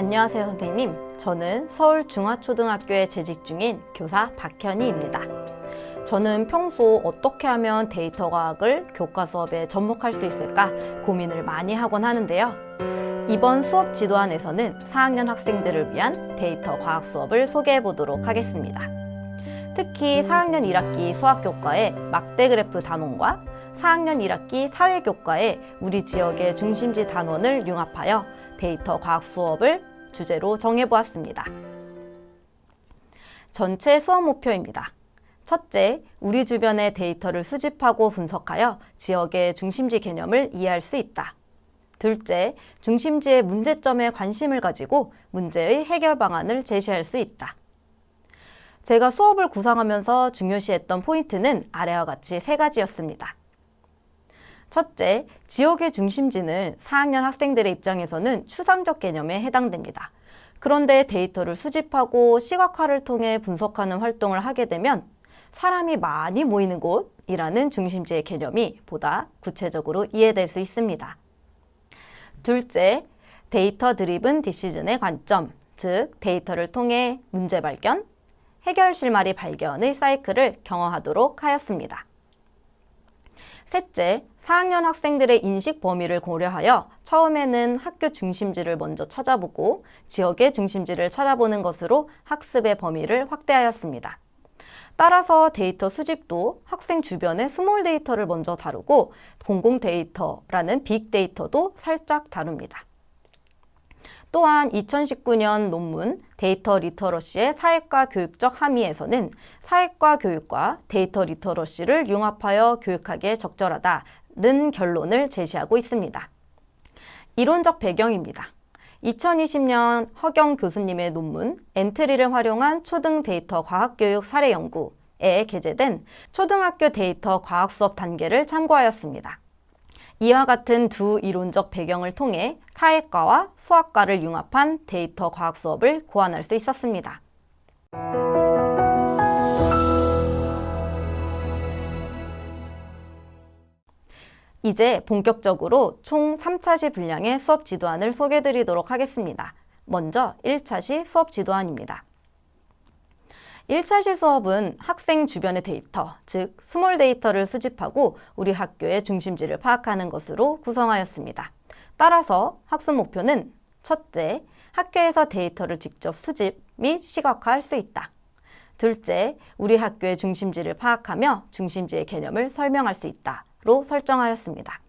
안녕하세요, 선생님. 저는 서울중화초등학교에 재직 중인 교사 박현희입니다. 저는 평소 어떻게 하면 데이터 과학을 교과 수업에 접목할 수 있을까 고민을 많이 하곤 하는데요. 이번 수업 지도안에서는 4학년 학생들을 위한 데이터 과학 수업을 소개해 보도록 하겠습니다. 특히 4학년 1학기 수학교과의 막대 그래프 단원과 4학년 1학기 사회교과의 우리 지역의 중심지 단원을 융합하여 데이터 과학 수업을 주제로 정해보았습니다. 전체 수업 목표입니다. 첫째, 우리 주변의 데이터를 수집하고 분석하여 지역의 중심지 개념을 이해할 수 있다. 둘째, 중심지의 문제점에 관심을 가지고 문제의 해결 방안을 제시할 수 있다. 제가 수업을 구상하면서 중요시했던 포인트는 아래와 같이 3가지였습니다. 첫째, 지역의 중심지는 4학년 학생들의 입장에서는 추상적 개념에 해당됩니다. 그런데 데이터를 수집하고 시각화를 통해 분석하는 활동을 하게 되면 사람이 많이 모이는 곳이라는 중심지의 개념이 보다 구체적으로 이해될 수 있습니다. 둘째, 데이터 드리븐 디시즌의 관점, 즉 데이터를 통해 문제 발견, 해결 실마리 발견의 사이클을 경험하도록 하였습니다. 셋째, 4학년 학생들의 인식 범위를 고려하여 처음에는 학교 중심지를 먼저 찾아보고 지역의 중심지를 찾아보는 것으로 학습의 범위를 확대하였습니다. 따라서 데이터 수집도 학생 주변의 스몰 데이터를 먼저 다루고 공공 데이터라는 빅 데이터도 살짝 다룹니다. 또한 2019년 논문 데이터 리터러시의 사회과 교육적 함의에서는 사회과 교육과 데이터 리터러시를 융합하여 교육하기에 적절하다는 결론을 제시하고 있습니다. 이론적 배경입니다. 2020년 허경 교수님의 논문 엔트리를 활용한 초등 데이터 과학교육 사례 연구에 게재된 초등학교 데이터 과학 수업 단계를 참고하였습니다. 이와 같은 두 이론적 배경을 통해 사회과와 수학과를 융합한 데이터 과학 수업을 고안할 수 있었습니다. 이제 본격적으로 총 3차시 분량의 수업 지도안을 소개해 드리도록 하겠습니다. 먼저 1차시 수업 지도안입니다. 1차시 수업은 학생 주변의 데이터, 즉 스몰 데이터를 수집하고 우리 학교의 중심지를 파악하는 것으로 구성하였습니다. 따라서 학습 목표는 첫째, 학교에서 데이터를 직접 수집 및 시각화할 수 있다. 둘째, 우리 학교의 중심지를 파악하며 중심지의 개념을 설명할 수 있다로 설정하였습니다.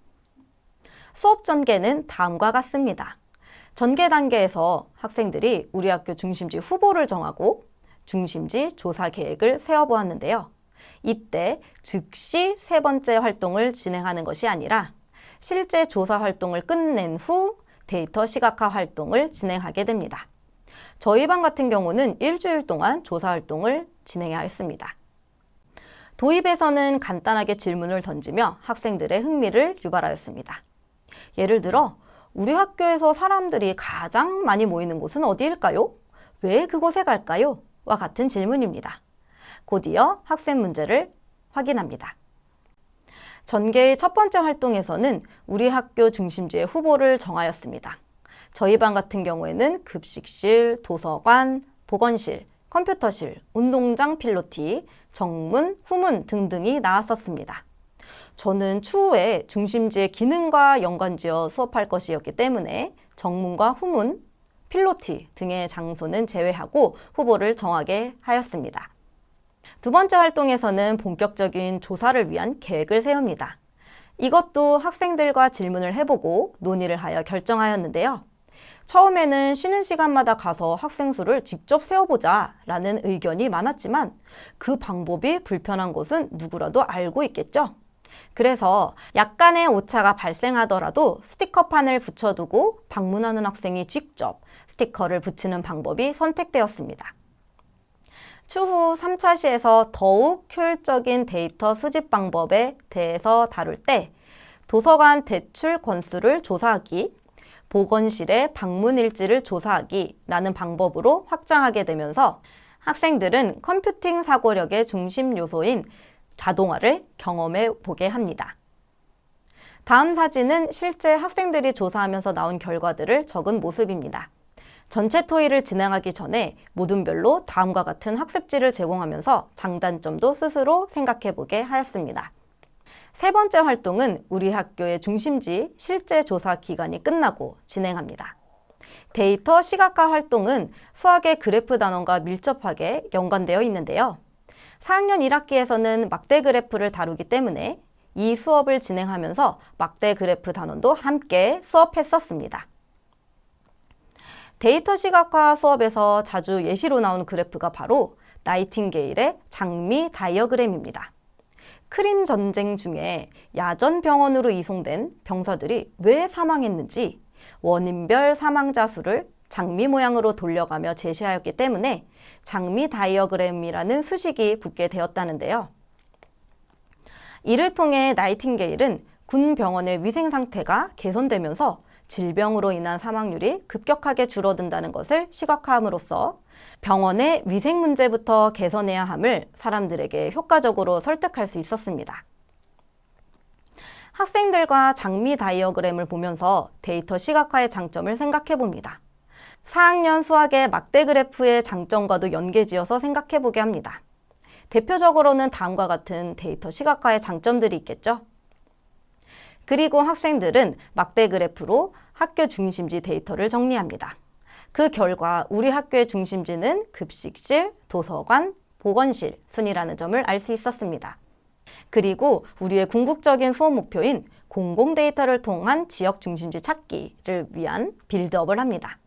수업 전개는 다음과 같습니다. 전개 단계에서 학생들이 우리 학교 중심지 후보를 정하고 중심지 조사 계획을 세워보았는데요. 이때 즉시 3번째 활동을 진행하는 것이 아니라 실제 조사 활동을 끝낸 후 데이터 시각화 활동을 진행하게 됩니다. 저희 반 같은 경우는 일주일 동안 조사 활동을 진행하였습니다. 도입에서는 간단하게 질문을 던지며 학생들의 흥미를 유발하였습니다. 예를 들어, 우리 학교에서 사람들이 가장 많이 모이는 곳은 어디일까요? 왜 그곳에 갈까요? 와 같은 질문입니다. 곧이어 학생 문제를 확인합니다. 전개의 첫 번째 활동에서는 우리 학교 중심지의 후보를 정하였습니다. 저희 반 같은 경우에는 급식실, 도서관, 보건실, 컴퓨터실, 운동장 필로티, 정문, 후문 등등이 나왔었습니다. 저는 추후에 중심지의 기능과 연관지어 수업할 것이었기 때문에 정문과 후문, 필로티 등의 장소는 제외하고 후보를 정하게 하였습니다. 두 번째 활동에서는 본격적인 조사를 위한 계획을 세웁니다. 이것도 학생들과 질문을 해보고 논의를 하여 결정하였는데요. 처음에는 쉬는 시간마다 가서 학생 수를 직접 세어보자 라는 의견이 많았지만 그 방법이 불편한 것은 누구라도 알고 있겠죠? 그래서 약간의 오차가 발생하더라도 스티커판을 붙여두고 방문하는 학생이 직접 스티커를 붙이는 방법이 선택되었습니다. 추후 3차시에서 더욱 효율적인 데이터 수집 방법에 대해서 다룰 때 도서관 대출 건수를 조사하기, 보건실의 방문 일지를 조사하기라는 방법으로 확장하게 되면서 학생들은 컴퓨팅 사고력의 중심 요소인 자동화를 경험해 보게 합니다. 다음 사진은 실제 학생들이 조사하면서 나온 결과들을 적은 모습입니다. 전체 토의를 진행하기 전에 모둠별로 다음과 같은 학습지를 제공하면서 장단점도 스스로 생각해보게 하였습니다. 세 번째 활동은 우리 학교의 중심지 실제 조사 기간이 끝나고 진행합니다. 데이터 시각화 활동은 수학의 그래프 단원과 밀접하게 연관되어 있는데요. 4학년 1학기에서는 막대 그래프를 다루기 때문에 이 수업을 진행하면서 막대 그래프 단원도 함께 수업했었습니다. 데이터 시각화 수업에서 자주 예시로 나온 그래프가 바로 나이팅게일의 장미 다이어그램입니다. 크림 전쟁 중에 야전 병원으로 이송된 병사들이 왜 사망했는지 원인별 사망자 수를 장미 모양으로 돌려가며 제시하였기 때문에 장미 다이어그램이라는 수식이 붙게 되었다는데요. 이를 통해 나이팅게일은 군 병원의 위생 상태가 개선되면서 질병으로 인한 사망률이 급격하게 줄어든다는 것을 시각화함으로써 병원의 위생 문제부터 개선해야 함을 사람들에게 효과적으로 설득할 수 있었습니다. 학생들과 장미 다이어그램을 보면서 데이터 시각화의 장점을 생각해 봅니다. 4학년 수학의 막대 그래프의 장점과도 연계지어서 생각해 보게 합니다. 대표적으로는 다음과 같은 데이터 시각화의 장점들이 있겠죠. 그리고 학생들은 막대 그래프로 학교 중심지 데이터를 정리합니다. 그 결과 우리 학교의 중심지는 급식실, 도서관, 보건실 순이라는 점을 알 수 있었습니다. 그리고 우리의 궁극적인 수업 목표인 공공 데이터를 통한 지역 중심지 찾기를 위한 빌드업을 합니다.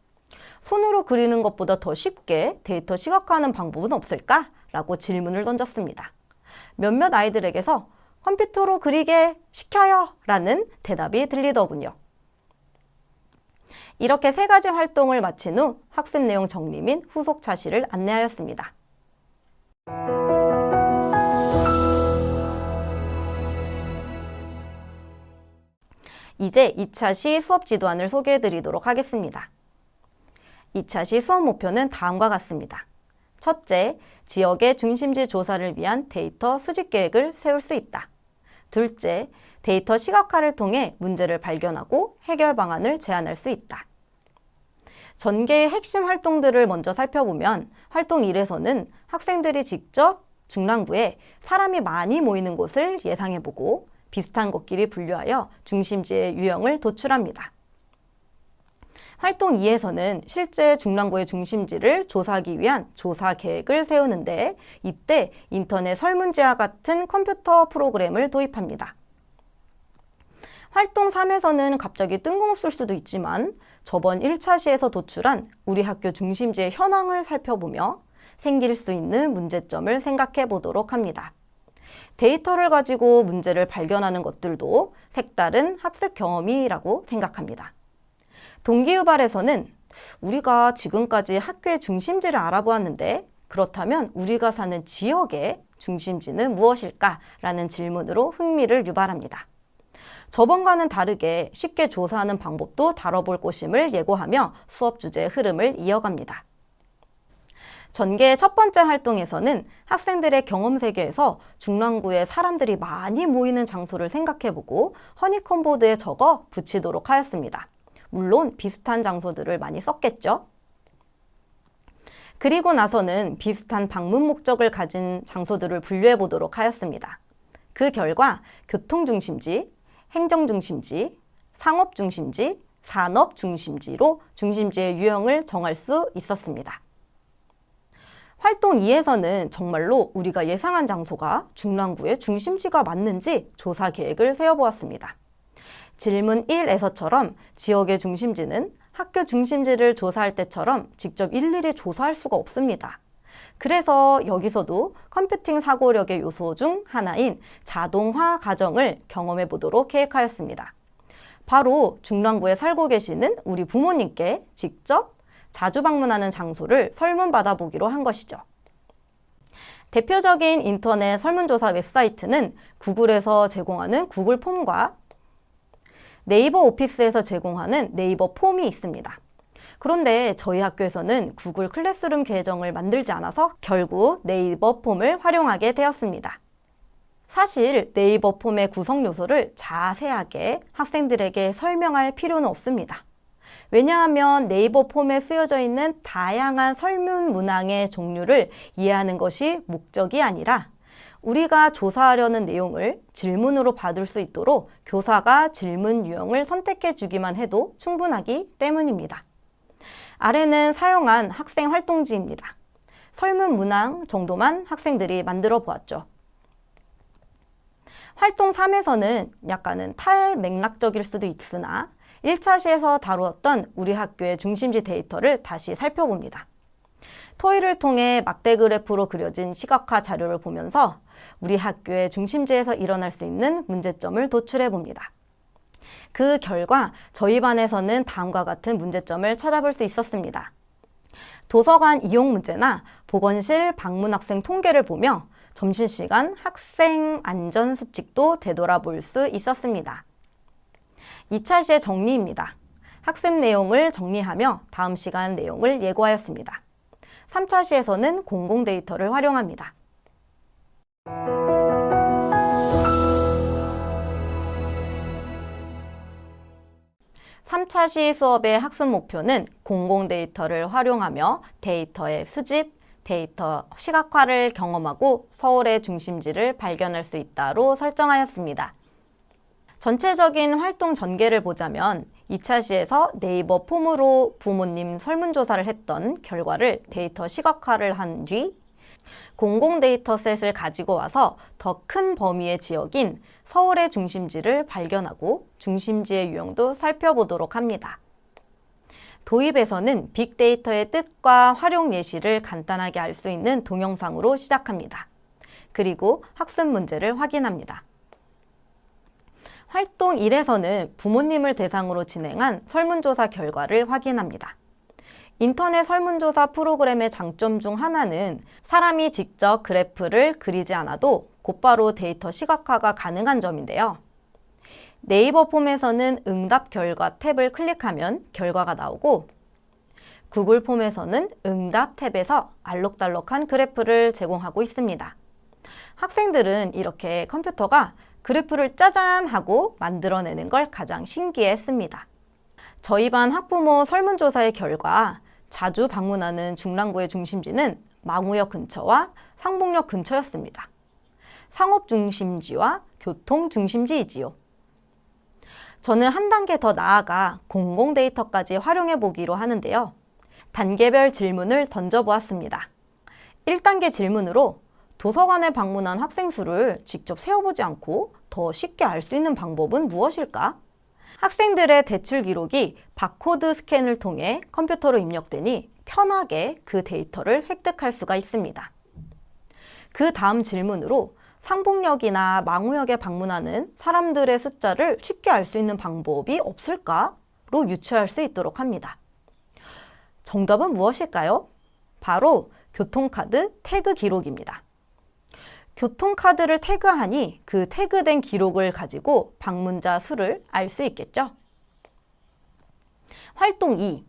손으로 그리는 것보다 더 쉽게 데이터 시각화하는 방법은 없을까? 라고 질문을 던졌습니다. 몇몇 아이들에게서 컴퓨터로 그리게 시켜요! 라는 대답이 들리더군요. 이렇게 세 가지 활동을 마친 후 학습 내용 정리 및 후속 차시를 안내하였습니다. 이제 2차 시 수업 지도안을 소개해 드리도록 하겠습니다. 2차 시 수업 목표는 다음과 같습니다. 첫째, 지역의 중심지 조사를 위한 데이터 수집 계획을 세울 수 있다. 둘째, 데이터 시각화를 통해 문제를 발견하고 해결 방안을 제안할 수 있다. 전개의 핵심 활동들을 먼저 살펴보면 활동 1에서는 학생들이 직접 중랑구에 사람이 많이 모이는 곳을 예상해보고 비슷한 곳끼리 분류하여 중심지의 유형을 도출합니다. 활동 2에서는 실제 중랑구의 중심지를 조사하기 위한 조사 계획을 세우는데 이때 인터넷 설문지와 같은 컴퓨터 프로그램을 도입합니다. 활동 3에서는 갑자기 뜬금없을 수도 있지만 저번 1차 시에서 도출한 우리 학교 중심지의 현황을 살펴보며 생길 수 있는 문제점을 생각해 보도록 합니다. 데이터를 가지고 문제를 발견하는 것들도 색다른 학습 경험이라고 생각합니다. 동기유발에서는 우리가 지금까지 학교의 중심지를 알아보았는데 그렇다면 우리가 사는 지역의 중심지는 무엇일까라는 질문으로 흥미를 유발합니다. 저번과는 다르게 쉽게 조사하는 방법도 다뤄볼 것임을 예고하며 수업 주제의 흐름을 이어갑니다. 전개의 첫 번째 활동에서는 학생들의 경험 세계에서 중랑구에 사람들이 많이 모이는 장소를 생각해보고 허니콤보드에 적어 붙이도록 하였습니다. 물론 비슷한 장소들을 많이 썼겠죠. 그리고 나서는 비슷한 방문 목적을 가진 장소들을 분류해 보도록 하였습니다. 그 결과 교통중심지, 행정중심지, 상업중심지, 산업중심지로 중심지의 유형을 정할 수 있었습니다. 활동 2에서는 정말로 우리가 예상한 장소가 중랑구의 중심지가 맞는지 조사 계획을 세워보았습니다. 질문 1에서처럼 지역의 중심지는 학교 중심지를 조사할 때처럼 직접 일일이 조사할 수가 없습니다. 그래서 여기서도 컴퓨팅 사고력의 요소 중 하나인 자동화 과정을 경험해 보도록 계획하였습니다. 바로 중랑구에 살고 계시는 우리 부모님께 직접 자주 방문하는 장소를 설문받아 보기로 한 것이죠. 대표적인 인터넷 설문조사 웹사이트는 구글에서 제공하는 구글 폼과 네이버 오피스에서 제공하는 네이버 폼이 있습니다. 그런데 저희 학교에서는 구글 클래스룸 계정을 만들지 않아서 결국 네이버 폼을 활용하게 되었습니다. 사실 네이버 폼의 구성 요소를 자세하게 학생들에게 설명할 필요는 없습니다. 왜냐하면 네이버 폼에 쓰여져 있는 다양한 설문 문항의 종류를 이해하는 것이 목적이 아니라 우리가 조사하려는 내용을 질문으로 받을 수 있도록 교사가 질문 유형을 선택해 주기만 해도 충분하기 때문입니다. 아래는 사용한 학생 활동지입니다. 설문 문항 정도만 학생들이 만들어 보았죠. 활동 3에서는 약간은 탈맥락적일 수도 있으나 1차 시에서 다루었던 우리 학교의 중심지 데이터를 다시 살펴봅니다. 토의를 통해 막대 그래프로 그려진 시각화 자료를 보면서 우리 학교의 중심지에서 일어날 수 있는 문제점을 도출해 봅니다. 그 결과 저희 반에서는 다음과 같은 문제점을 찾아볼 수 있었습니다. 도서관 이용 문제나 보건실 방문 학생 통계를 보며 점심시간 학생 안전 수칙도 되돌아볼 수 있었습니다. 2차 시의 정리입니다. 학습 내용을 정리하며 다음 시간 내용을 예고하였습니다. 3차 시에서는 공공 데이터를 활용합니다. 3차 시 수업의 학습 목표는 공공 데이터를 활용하며 데이터의 수집, 데이터 시각화를 경험하고 서울의 중심지를 발견할 수 있다로 설정하였습니다. 전체적인 활동 전개를 보자면 2차 시에서 네이버 폼으로 부모님 설문조사를 했던 결과를 데이터 시각화를 한 뒤 공공 데이터셋을 가지고 와서 더 큰 범위의 지역인 서울의 중심지를 발견하고 중심지의 유형도 살펴보도록 합니다. 도입에서는 빅데이터의 뜻과 활용 예시를 간단하게 알 수 있는 동영상으로 시작합니다. 그리고 학습 문제를 확인합니다. 활동 1에서는 부모님을 대상으로 진행한 설문조사 결과를 확인합니다. 인터넷 설문조사 프로그램의 장점 중 하나는 사람이 직접 그래프를 그리지 않아도 곧바로 데이터 시각화가 가능한 점인데요. 네이버 폼에서는 응답 결과 탭을 클릭하면 결과가 나오고 구글 폼에서는 응답 탭에서 알록달록한 그래프를 제공하고 있습니다. 학생들은 이렇게 컴퓨터가 그래프를 짜잔 하고 만들어내는 걸 가장 신기해했습니다. 저희 반 학부모 설문조사의 결과 자주 방문하는 중랑구의 중심지는 망우역 근처와 상봉역 근처였습니다. 상업 중심지와 교통 중심지이지요. 저는 한 단계 더 나아가 공공 데이터까지 활용해 보기로 하는데요. 단계별 질문을 던져보았습니다. 1단계 질문으로 도서관에 방문한 학생 수를 직접 세어보지 않고 더 쉽게 알 수 있는 방법은 무엇일까? 학생들의 대출 기록이 바코드 스캔을 통해 컴퓨터로 입력되니 편하게 그 데이터를 획득할 수가 있습니다. 그 다음 질문으로 상봉역이나 망우역에 방문하는 사람들의 숫자를 쉽게 알 수 있는 방법이 없을까로 유추할 수 있도록 합니다. 정답은 무엇일까요? 바로 교통카드 태그 기록입니다. 교통카드를 태그하니 그 태그된 기록을 가지고 방문자 수를 알 수 있겠죠? 활동 2.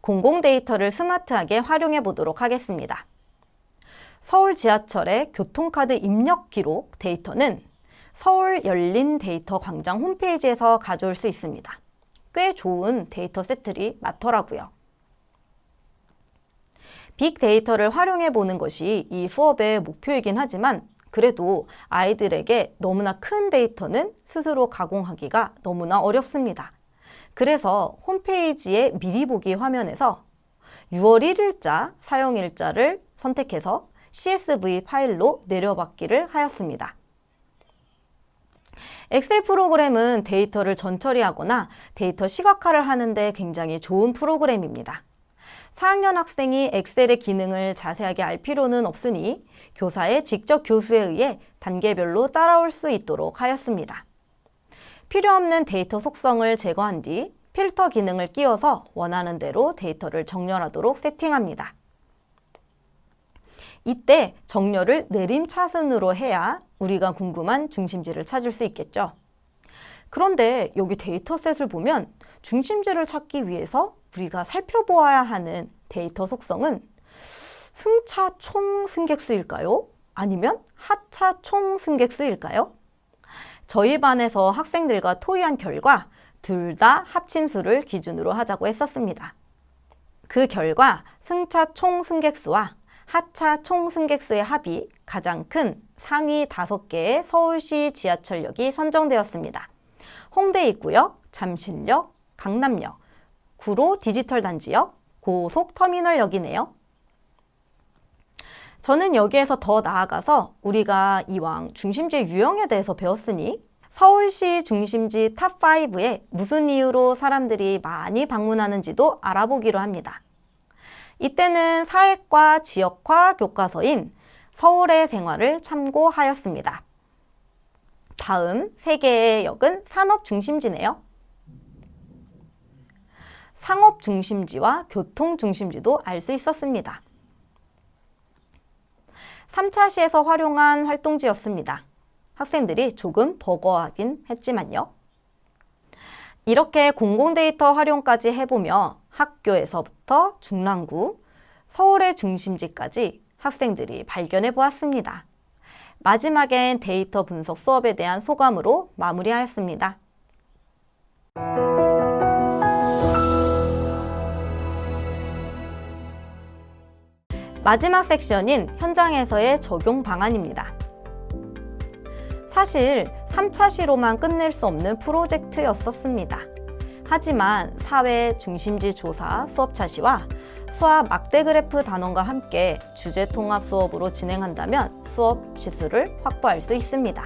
공공 데이터를 스마트하게 활용해 보도록 하겠습니다. 서울 지하철의 교통카드 입력 기록 데이터는 서울 열린 데이터 광장 홈페이지에서 가져올 수 있습니다. 꽤 좋은 데이터 세트들이 많더라고요. 빅데이터를 활용해 보는 것이 이 수업의 목표이긴 하지만 그래도 아이들에게 너무나 큰 데이터는 스스로 가공하기가 너무나 어렵습니다. 그래서 홈페이지의 미리 보기 화면에서 6월 1일자 사용일자를 선택해서 CSV 파일로 내려받기를 하였습니다. 엑셀 프로그램은 데이터를 전처리하거나 데이터 시각화를 하는데 굉장히 좋은 프로그램입니다. 4학년 학생이 엑셀의 기능을 자세하게 알 필요는 없으니 교사의 직접 교수에 의해 단계별로 따라올 수 있도록 하였습니다. 필요 없는 데이터 속성을 제거한 뒤 필터 기능을 끼워서 원하는 대로 데이터를 정렬하도록 세팅합니다. 이때 정렬을 내림차순으로 해야 우리가 궁금한 중심지를 찾을 수 있겠죠. 그런데 여기 데이터셋을 보면 중심지를 찾기 위해서 우리가 살펴보아야 하는 데이터 속성은 승차 총 승객수일까요? 아니면 하차 총 승객수일까요? 저희 반에서 학생들과 토의한 결과 둘 다 합친 수를 기준으로 하자고 했었습니다. 그 결과 승차 총 승객수와 하차 총 승객수의 합이 가장 큰 상위 5개의 서울시 지하철역이 선정되었습니다. 홍대 입구역, 잠실역, 강남역, 구로 디지털 단지역, 고속터미널역이네요. 저는 여기에서 더 나아가서 우리가 이왕 중심지 유형에 대해서 배웠으니 서울시 중심지 탑5에 무슨 이유로 사람들이 많이 방문하는지도 알아보기로 합니다. 이때는 사회과 지역화 교과서인 서울의 생활을 참고하였습니다. 다음 3개의 역은 산업 중심지네요. 상업 중심지와 교통 중심지도 알 수 있었습니다. 3차시에서 활용한 활동지였습니다. 학생들이 조금 버거워하긴 했지만요. 이렇게 공공데이터 활용까지 해보며 학교에서부터 중랑구, 서울의 중심지까지 학생들이 발견해 보았습니다. 마지막엔 데이터 분석 수업에 대한 소감으로 마무리하였습니다. 마지막 섹션인 현장에서의 적용 방안입니다. 사실 3차시로만 끝낼 수 없는 프로젝트였었습니다. 하지만 사회 중심지 조사 수업차시와 수학 막대 그래프 단원과 함께 주제 통합 수업으로 진행한다면 수업 시수를 확보할 수 있습니다.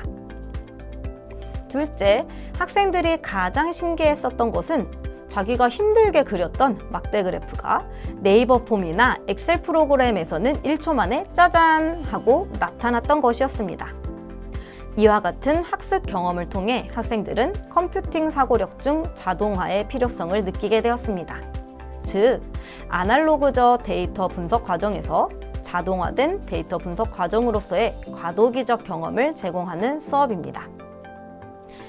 둘째, 학생들이 가장 신기했었던 것은 자기가 힘들게 그렸던 막대 그래프가 네이버 폼이나 엑셀 프로그램에서는 1초 만에 짜잔 하고 나타났던 것이었습니다. 이와 같은 학습 경험을 통해 학생들은 컴퓨팅 사고력 중 자동화의 필요성을 느끼게 되었습니다. 즉, 아날로그적 데이터 분석 과정에서 자동화된 데이터 분석 과정으로서의 과도기적 경험을 제공하는 수업입니다.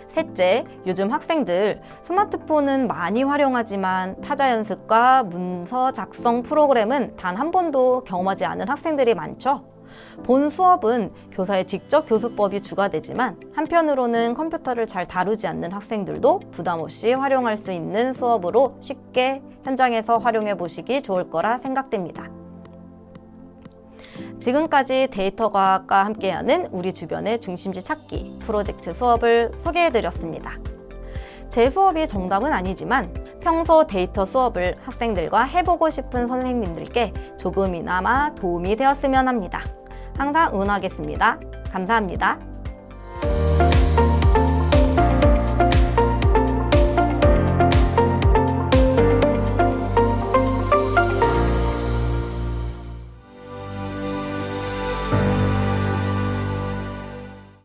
셋째, 요즘 학생들 스마트폰은 많이 활용하지만 타자 연습과 문서 작성 프로그램은 단 한 번도 경험하지 않은 학생들이 많죠. 본 수업은 교사의 직접 교수법이 주가 되지만 한편으로는 컴퓨터를 잘 다루지 않는 학생들도 부담 없이 활용할 수 있는 수업으로 쉽게 현장에서 활용해 보시기 좋을 거라 생각됩니다. 지금까지 데이터 과학과 함께하는 우리 주변의 중심지 찾기 프로젝트 수업을 소개해드렸습니다. 제 수업이 정답은 아니지만 평소 데이터 수업을 학생들과 해보고 싶은 선생님들께 조금이나마 도움이 되었으면 합니다. 항상 응원하겠습니다. 감사합니다.